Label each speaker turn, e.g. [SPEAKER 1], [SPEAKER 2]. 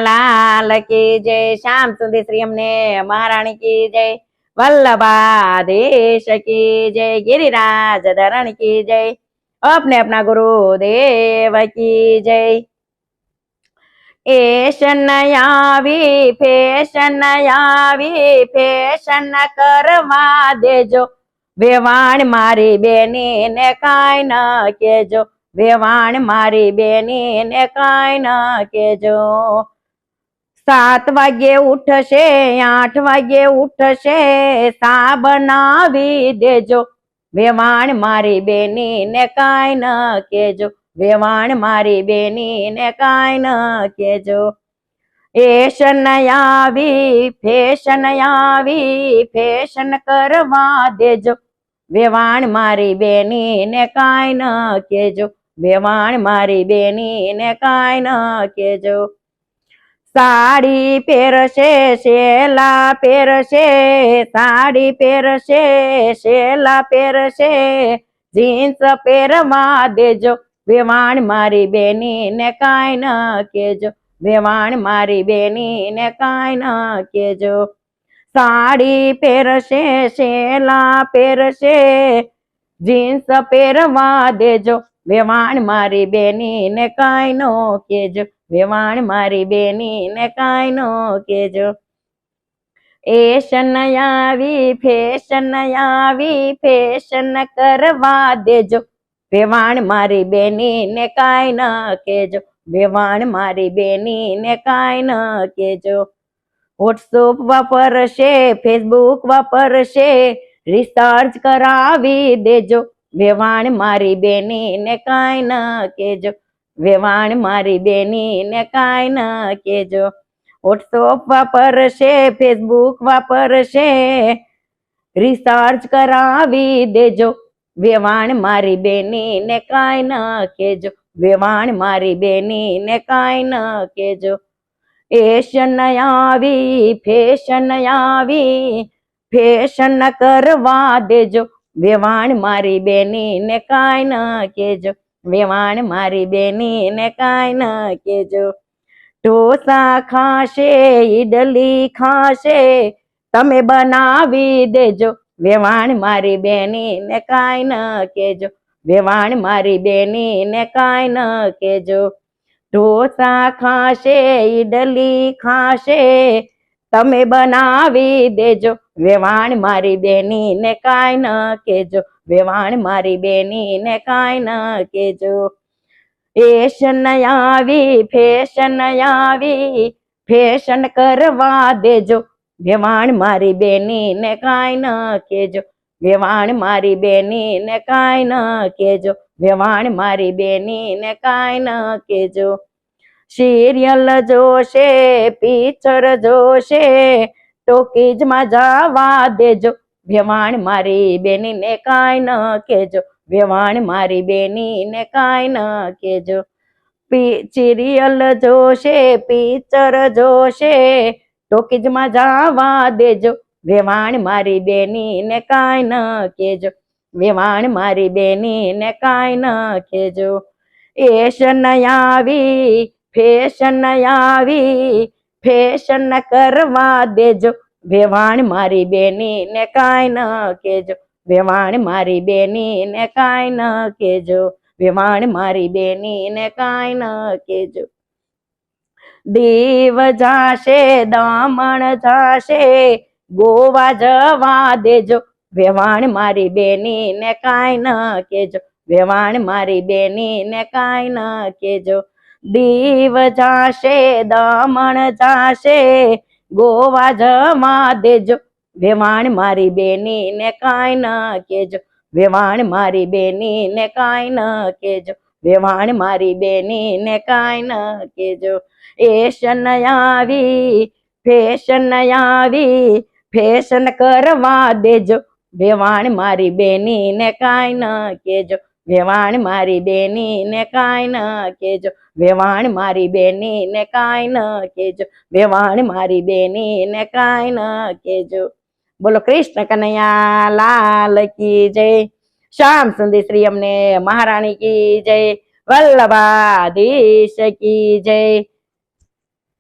[SPEAKER 1] લાલ કી જય, શ્યામ સુંદર શ્રી અમને મહારાણી કી જય, वल्लभाधीश की जय, गिरिराज धरण की जय, अपने अपना गुरुदेव की जय। एशन आवी फैशन आवी फैशन करवा देजो, वेवाण मारी बेनी ने काई न केजो, वेवाण मारी बेनी ने काई न केजो। 7 वागे उठशे 8 वागे उठशे सा बनावी देजो, वेवाण मारी बेनी ने काई न केजो, वेवाण मारी बेनी ने काई न केजो। एशन आवी फैशन करवा देजो, वेवाण मारी बेनी ने काई न केजो, वेवाण मारी बेनी ने काई न केजो। साड़ी पेरशे शेला पेरशे, साड़ी पेरशे शेला पेरशे, जीन्स पेरवा देजो, वेवाण मारी बेनी ने काई न केजो, वेवाण मारी बेनी ने काई न केजो। साड़ी पेरशे शेला पेरशे, जीन्स पेरवा देजो, वेवाण मारी बेनी ने काई न केजो, वेवाण मारी बेनी ने काई न केजो। एशन आवी फैशन करवा देजो, वेवाण मारी बेनी ने काई न केजो, वेवाण मारी बेनी ने काई न केजो। व्हाट्सएप वापरशे फेसबुक वापरशे, रिसर्च करावी देजो, वेवाण मारी बेनी ने काई न केजो, वेवाण मारी बेनी ने काई न केजो। व्हाट्सएप वापरशे फेसबुक वापरशे, रिसर्च करावी देजो, वेवाण मारी बेनी ने काई न केजो, वेवाण मारी बेनी ने काई न केजो। एशन आवी फैशन करवा देजो, वेवाण मारी बेनी ने काई न केजो, वेवाण मारी बेनी ने काई न केजो। ढोसा खाशे इडली खाशे, तमे बनावी देजो, वेवाण मारी बेनी ने काई न केजो, वेवाण मारी बेनी ने काई न केजो। ढोसा खाशे इडली खाशे, तमे बनावी देजो, वेवाण मारी बेनी ने काई न केजो, वेवाण मारी बेनी ने काई न केजो। एशन आवी फैशन करवा देजो, वेवाण मारी बेनी ने काई न केजो, वेवाण मारी बेनी ने काई न केजो, वेवाण मारी बेनी ने काई न केजो। सीरियल जोशे पिक्चर जोशे, टॉकीज में जावा देजो, वेवाण मारी बेनी ने काई न केजो, वेवाण मारी बेनी ने काई न केजो। सीरियल जोशे पिक्चर जोशे, टॉकीज में जावा देजो, वेवाण मारी बेनी ने काई न केजो, वेवाण मारी बेनी ने काई न केजो। एशन आवी फैशन करवा देजो, वेवाण मारी बेनी ने काई न केजो, वेवाण मारी बेनी ने काई न केजो, वेवाण मारी बेनी ने काई न केजो। दीव जाशे दमण जाशे, गोवा जवा देजो, वेवाण मारी बेनी ने काई न केजो, वेवाण मारी बेनी ने काई न केजो। दीव जाशे दमण जाशे, गोवा जवा देजो, वेवाण मारी बेनी ने काई न केजो, वेवाण मारी बेनी ने काई न केजो, वेवाण मारी बेनी ने काई न केजो। एशन आवी फैशन करवा देजो, वेवाण मारी बेनी ने काई न केजो, वेवाण मारी बेनी ने काई न केजो, वेवाण मारी बेनी ने काई न केजो, वेवाण मारी बेनी ने काई न केजो। बोलो कृष्ण कन्हैया लाल की जय, श्याम सुंदर श्री अમને મહારાણી की जय, वल्लभाधीश की जय।